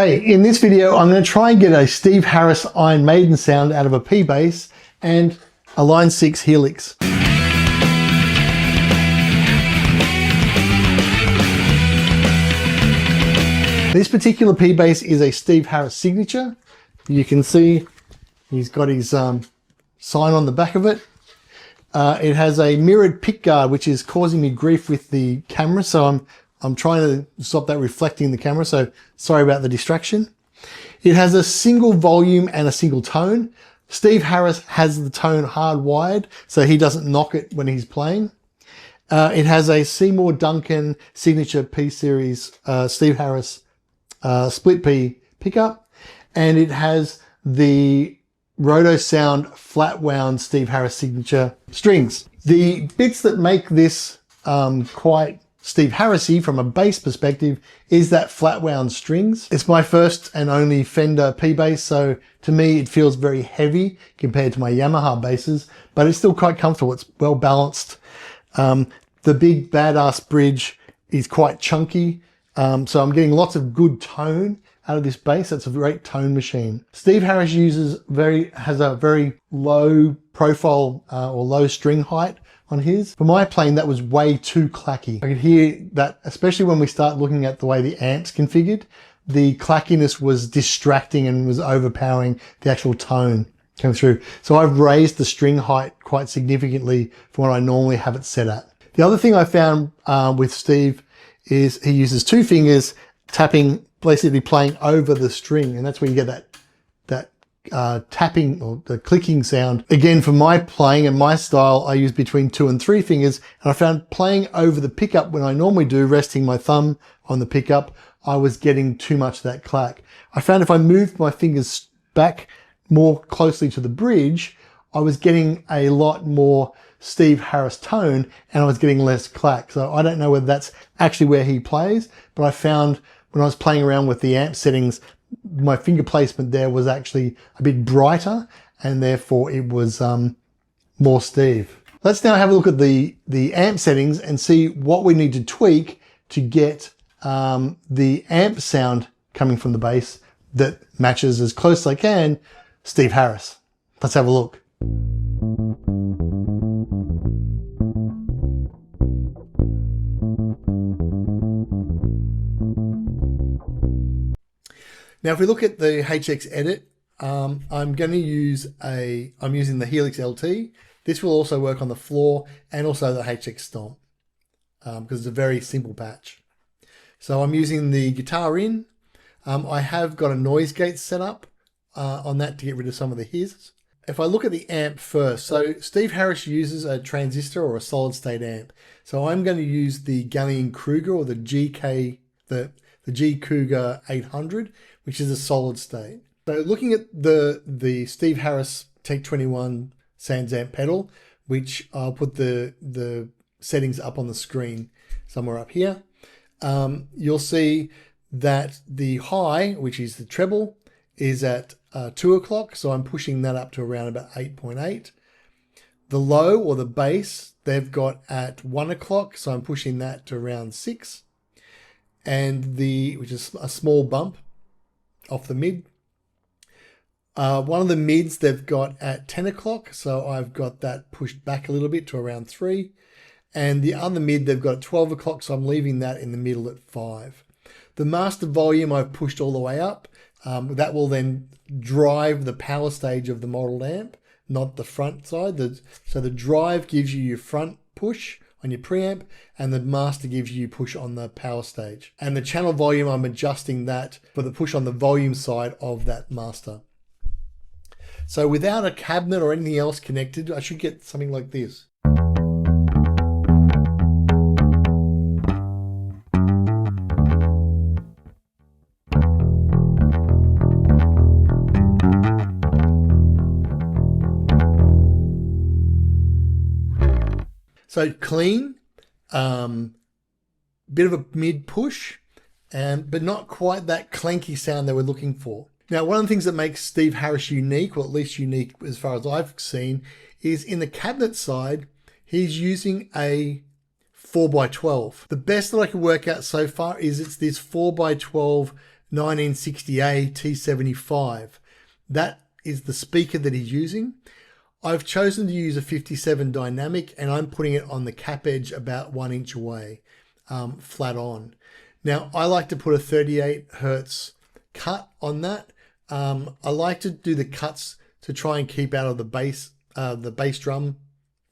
Hey, in this video, I'm going to try and get a Steve Harris Iron Maiden sound out of a P-Bass and a Line 6 Helix. This particular P-Bass is a Steve Harris signature. You can see he's got his sign on the back of it. It has a mirrored pick guard, which is causing me grief with the camera, so I'm trying to stop that reflecting the camera, so sorry about the distraction. It has a single volume and a single tone. Steve Harris has the tone hardwired, so he doesn't knock it when he's playing. It has a Seymour Duncan signature P-Series Steve Harris split P pickup, and it has the Roto Sound flat wound Steve Harris signature strings. The bits that make this quite Steve Harris-y from a bass perspective is that flat wound strings. It's my first and only Fender P-Bass, so to me it feels very heavy compared to my Yamaha basses, but it's still quite comfortable. It's well balanced. The big badass bridge is quite chunky, so I'm getting lots of good tone out of this bass. That's a great tone machine. Steve Harris has a very low profile or low string height on his. For my playing, that was way too clacky. I could hear that, especially when we start looking at the way the amp's configured, the clackiness was distracting and was overpowering the actual tone coming through. So I've raised the string height quite significantly from what I normally have it set at. The other thing I found with Steve is he uses two fingers tapping, basically playing over the string, and that's where you get that tapping or the clicking sound. Again, for my playing and my style, I use between 2 and 3 fingers, and I found playing over the pickup when I normally do, resting my thumb on the pickup, I was getting too much of that clack. I found if I moved my fingers back more closely to the bridge, I was getting a lot more Steve Harris tone and I was getting less clack. So I don't know whether that's actually where he plays, but I found when I was playing around with the amp settings, my finger placement there was actually a bit brighter, and therefore it was more Steve. Let's now have a look at the amp settings and see what we need to tweak to get the amp sound coming from the bass that matches as close as I can Steve Harris. Let's have a look. Now, if we look at the HX Edit, I'm using the Helix LT. This will also work on the floor and also the HX Stomp because it's a very simple patch. So I'm using the guitar in. I have got a noise gate set up on that to get rid of some of the hiss. If I look at the amp first, so Steve Harris uses a transistor or a solid state amp. So I'm going to use the Gallien-Kruger or the G Cougar 800, which is a solid state. So looking at the Steve Harris Take 21 Sans amp pedal, which I'll put the settings up on the screen somewhere up here, you'll see that the high, which is the treble, is at 2 o'clock. So I'm pushing that up to around about 8.8. The low or the bass, they've got at 1 o'clock. So I'm pushing that to around 6. And which is a small bump off the mid. One of the mids they've got at 10 o'clock, so I've got that pushed back a little bit to around 3. And the other mid they've got at 12 o'clock, so I'm leaving that in the middle at 5. The master volume I've pushed all the way up. That will then drive the power stage of the modeled amp, not the front side. So the drive gives you your front push on your preamp, and the master gives you push on the power stage. And the channel volume, I'm adjusting that for the push on the volume side of that master. So without a cabinet or anything else connected, I should get something like this. So clean, bit of a mid push, but not quite that clanky sound that we're looking for. Now, one of the things that makes Steve Harris unique, or at least unique as far as I've seen, is in the cabinet side, he's using a 4x12. The best that I can work out so far is it's this 4x12 1960A T75. That is the speaker that he's using. I've chosen to use a 57 dynamic, and I'm putting it on the cap edge about 1 inch away, flat on. Now, I like to put a 38 Hertz cut on that. I like to do the cuts to try and keep out of the bass drum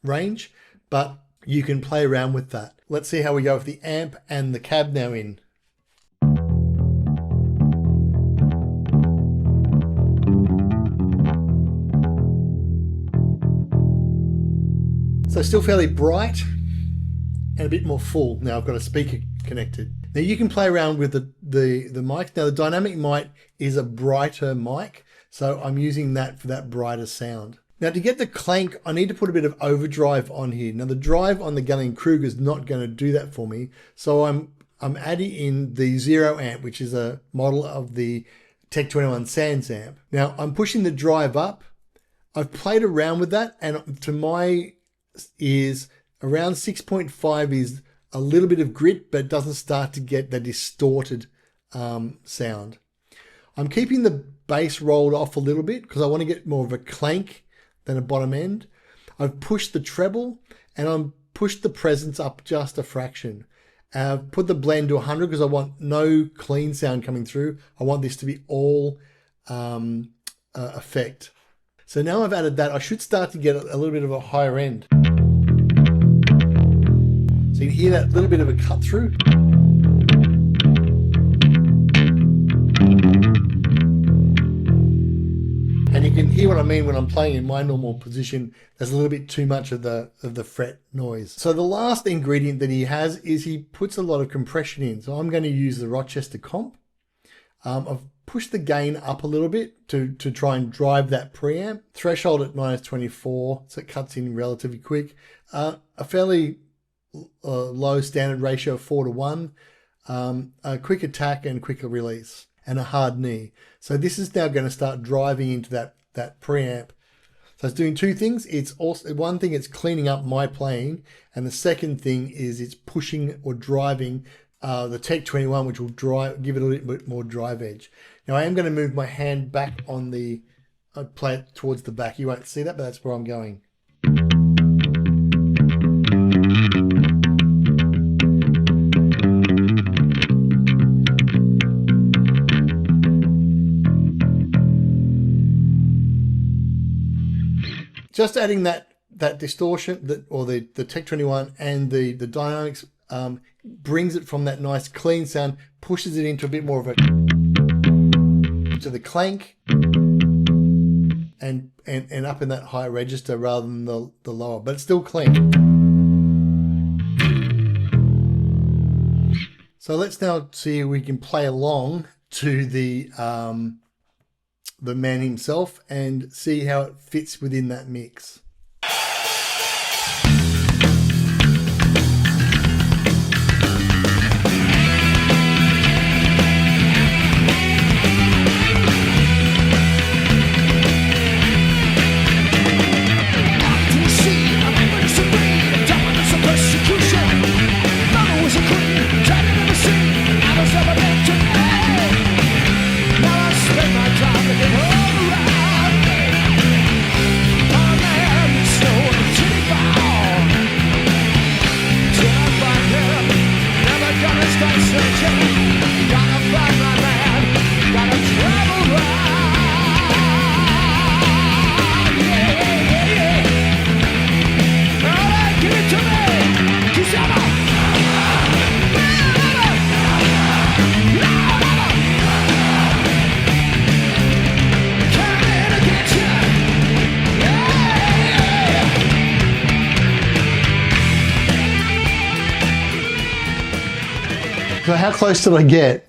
range, but you can play around with that. Let's see how we go with the amp and the cab now in. So still fairly bright and a bit more full. Now I've got a speaker connected. Now you can play around with the mic. Now the dynamic mic is a brighter mic, so I'm using that for that brighter sound. Now to get the clank, I need to put a bit of overdrive on here. Now the drive on the Gallien-Kruger is not going to do that for me, so I'm adding in the 0 amp, which is a model of the Tech 21 Sans amp. Now I'm pushing the drive up. I've played around with that, and to my ears, around 6.5 is a little bit of grit, but it doesn't start to get the distorted sound. I'm keeping the bass rolled off a little bit because I want to get more of a clank than a bottom end. I've pushed the treble and I've pushed the presence up just a fraction. I've put the blend to 100 because I want no clean sound coming through. I want this to be all effect. So now I've added that, I should start to get a little bit of a higher end. So you can hear that little bit of a cut through. And you can hear what I mean when I'm playing in my normal position. There's a little bit too much of the fret noise. So the last ingredient that he has is he puts a lot of compression in. So I'm going to use the Rochester comp. I've pushed the gain up a little bit to try and drive that preamp. Threshold at -24, so it cuts in relatively quick. A fairly low standard ratio of 4:1, a quick attack and quicker release, and a hard knee. So this is now going to start driving into that preamp. So it's doing two things. It's also, one thing, it's cleaning up my playing, and the second thing is it's pushing or driving the Tech 21, which will give it a little bit more drive edge. Now I am going to move my hand back on the, play it towards the back. You won't see that, but that's where I'm going. Just adding that distortion, or the Tech 21 and the dynamics, brings it from that nice clean sound, pushes it into a bit more of a to the clank, and up in that high register rather than the lower, but it's still clean. So let's now see if we can play along to the man himself and see how it fits within that mix. So how close did I get?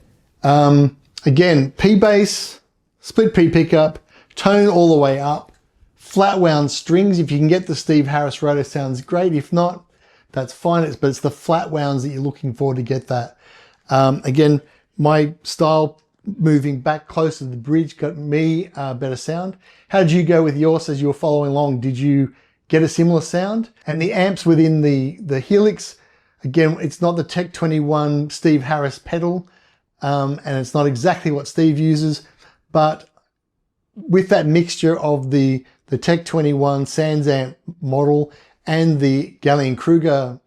Again, P bass, split P pickup, tone all the way up, flat wound strings. If you can get the Steve Harris rotor, sounds great. If not, that's fine. But it's the flat wounds that you're looking for to get that. Again, my style moving back closer to the bridge got me better sound. How did you go with yours as you were following along? Did you get a similar sound? And the amps within the Helix, again, it's not the Tech 21 Steve Harris pedal. and it's not exactly what Steve uses, but with that mixture of the Tech 21 Sans amp model and the Gallien-Kruger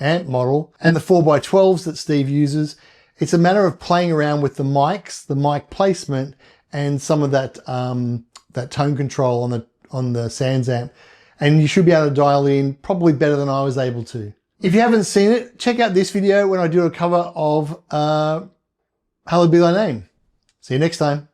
amp model and the 4x12s that Steve uses, it's a matter of playing around with the mics, the mic placement, and some of that that tone control on the Sans amp, and you should be able to dial in probably better than I was able to. If you haven't seen it, check out this video when I do a cover of Hallowed Be Thy Name. See you next time.